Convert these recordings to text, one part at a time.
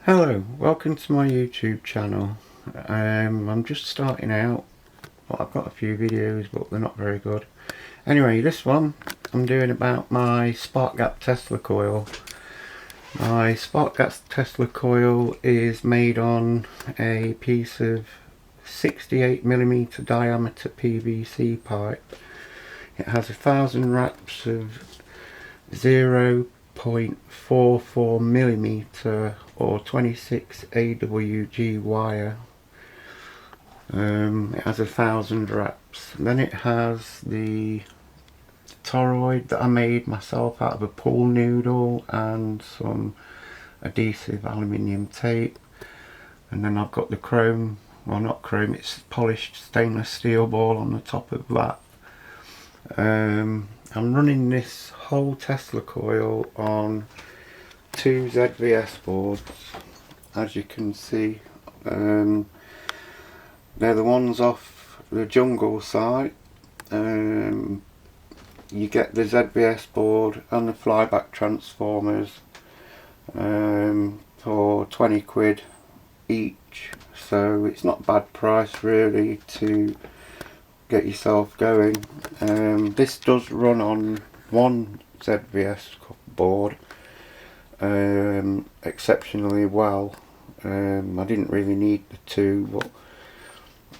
Hello, welcome to my YouTube channel. I'm just starting out. Well, I've got a few videos but they're not very good. Anyway, this one I'm doing about my spark gap Tesla coil. My spark gap Tesla coil is made on a piece of 68mm diameter PVC pipe. It has 1000 wraps of 0.44mm or 26 AWG wire. It has 1000 wraps. Then it has the toroid that I made myself out of a pool noodle and some adhesive aluminium tape. And then I've got the chrome, well not chrome, it's polished stainless steel ball on the top of that. I'm running this whole Tesla coil on 2 ZVS boards, as you can see. They're the ones off the jungle site. You get the ZVS board and the flyback transformers for 20 quid each, so it's not a bad price really to get yourself going. This does run on one ZVS board exceptionally well. I didn't really need the two, but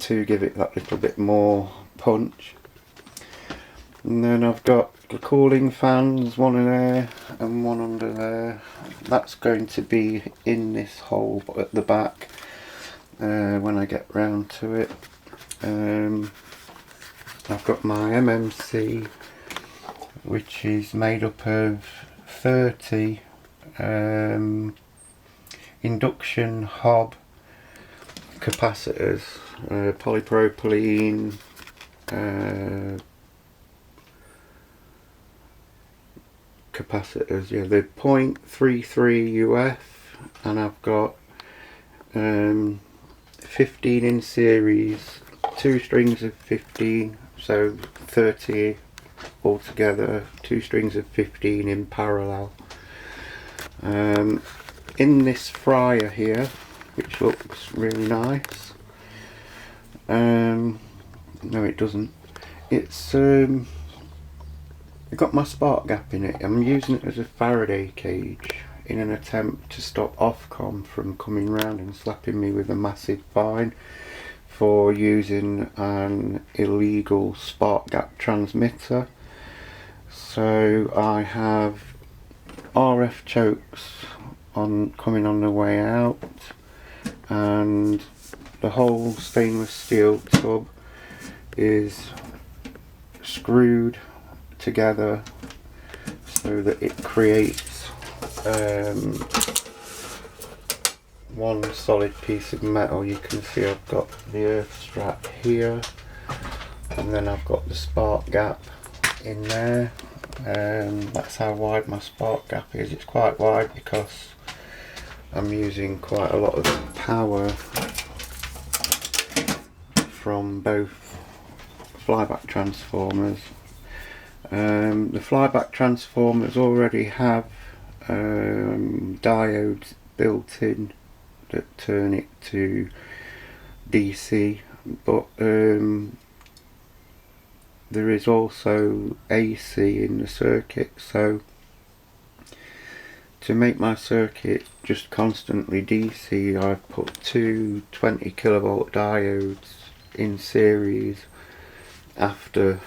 to give it that little bit more punch. And then I've got the cooling fans, one in there and one under there. That's going to be in this hole at the back when I get round to it. I've got my MMC, which is made up of 30 induction hob capacitors, polypropylene, capacitors, yeah, they're 0.33 UF, and I've got 15 in series, 2 strings of 15, so 30 altogether, 2 strings of 15 in parallel. In this fryer here, which looks really nice, no it doesn't, it's got my spark gap in it. I'm using it as a Faraday cage in an attempt to stop Ofcom from coming round and slapping me with a massive fine for using an illegal spark gap transmitter. So I have RF chokes coming on the way out, and the whole stainless steel tub is screwed together so that it creates one solid piece of metal. You can see I've got the earth strap here, and then I've got the spark gap in there. That's how wide my spark gap is. It's quite wide because I'm using quite a lot of power from both flyback transformers. The flyback transformers already have diodes built in that turn it to DC, but there is also AC in the circuit, so to make my circuit just constantly DC, I've put 2 20 kilovolt diodes in series after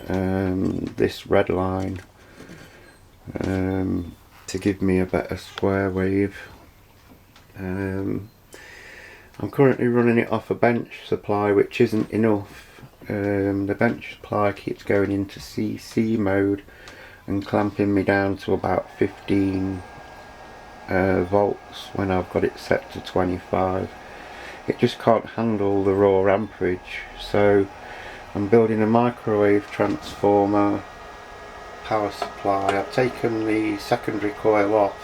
this red line to give me a better square wave. I'm currently running it off a bench supply, which isn't enough. The bench supply keeps going into CC mode and clamping me down to about 15 volts when I've got it set to 25. It just can't handle the raw amperage, so I'm building a microwave transformer power supply. I've taken the secondary coil off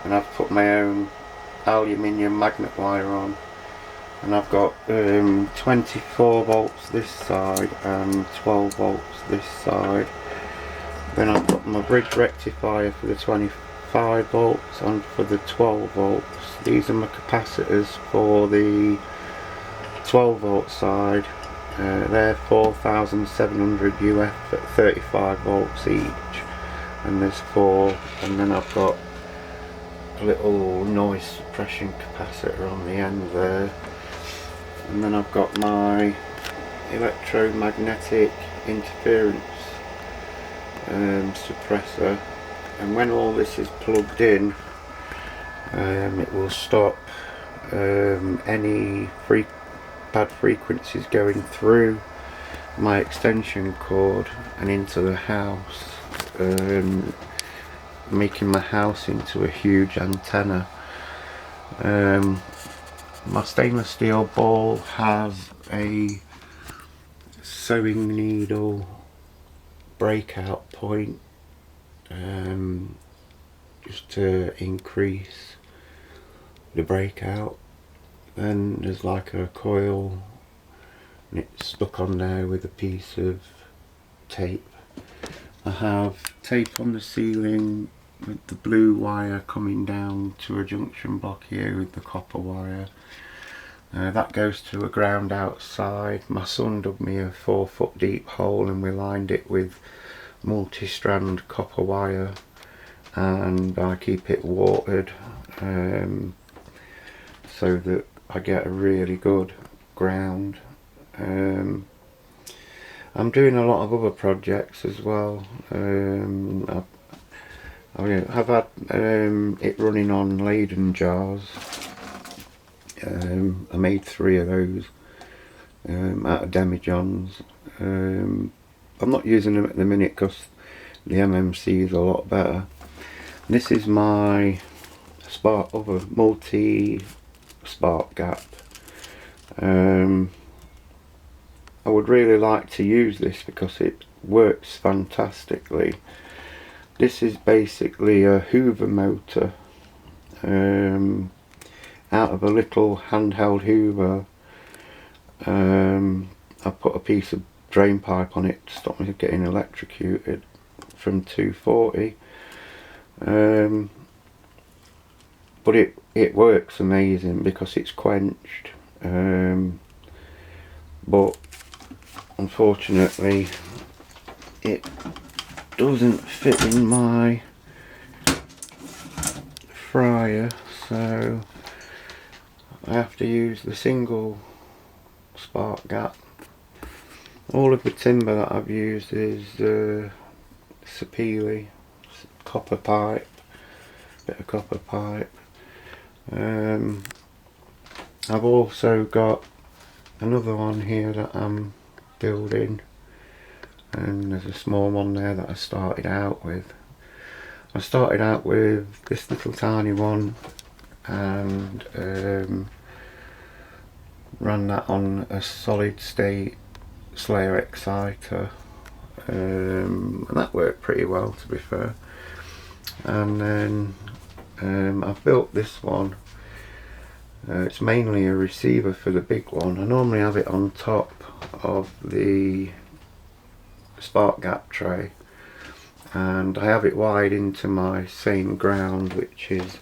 and I've put my own aluminium magnet wire on, and I've got 24 volts this side and 12 volts this side. Then I've got my bridge rectifier for the 25 35 volts and for the 12 volts. These are my capacitors for the 12 volt side. They're 4700 UF at 35 volts each, and there's 4, and then I've got a little noise suppression capacitor on the end there, and then I've got my electromagnetic interference suppressor, and when all this is plugged in, it will stop any bad frequencies going through my extension cord and into the house, making my house into a huge antenna. My stainless steel ball has a sewing needle breakout point, just to increase the breakout. Then there's like a coil, and it's stuck on there with a piece of tape. I have tape on the ceiling with the blue wire coming down to a junction block here with the copper wire. That goes to a ground outside. My son dug me a 4-foot deep hole, and we lined it with multi-strand copper wire, and I keep it watered so that I get a really good ground. I'm doing a lot of other projects as well. I've had it running on Leyden jars. I made 3 of those out of demijohns. I'm not using them at the minute because the MMC is a lot better. This is my other multi spark gap. I would really like to use this because it works fantastically. This is basically a Hoover motor out of a little handheld Hoover. I put a piece of drain pipe on it to stop me getting electrocuted from 240. But it works amazing because it's quenched, but unfortunately it doesn't fit in my fryer, so I have to use the single spark gap. All of the timber that I've used is sapele, copper pipe, bit of copper pipe. I've also got another one here that I'm building, and there's a small one there that I started out with. I started out with this little tiny one, and ran that on a solid state Slayer exciter, and that worked pretty well, to be fair. And then I've built this one. It's mainly a receiver for the big one. I normally have it on top of the spark gap tray, and I have it wired into my same ground, which is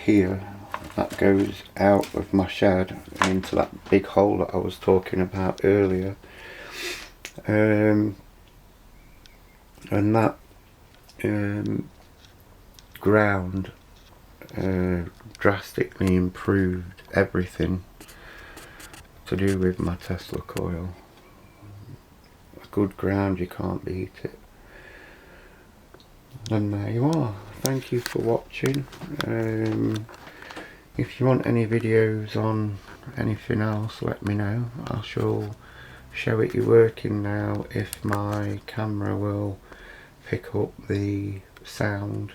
here. That goes out of my shed and into that big hole that I was talking about earlier. And that ground drastically improved everything to do with my Tesla coil. A good ground, you can't beat it. And there you are. Thank you for watching. If you want any videos on anything else, let me know. I shall show it you working now if my camera will pick up the sound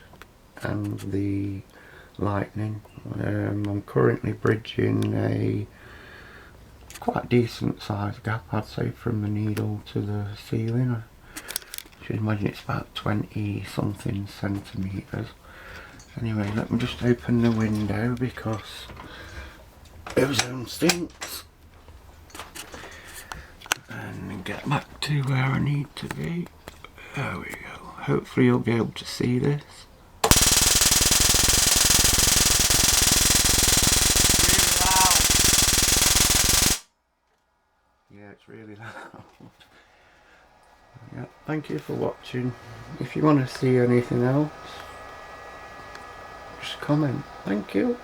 and the lightning. I'm currently bridging a quite decent sized gap, I'd say, from the needle to the ceiling. I should imagine it's about 20 something centimetres. Anyway, let me just open the window because ozone stinks, and get back to where I need to be. There we go. Hopefully you'll be able to see this. Yeah, it's really loud. Yeah, thank you for watching. If you want to see anything else, just comment. Thank you.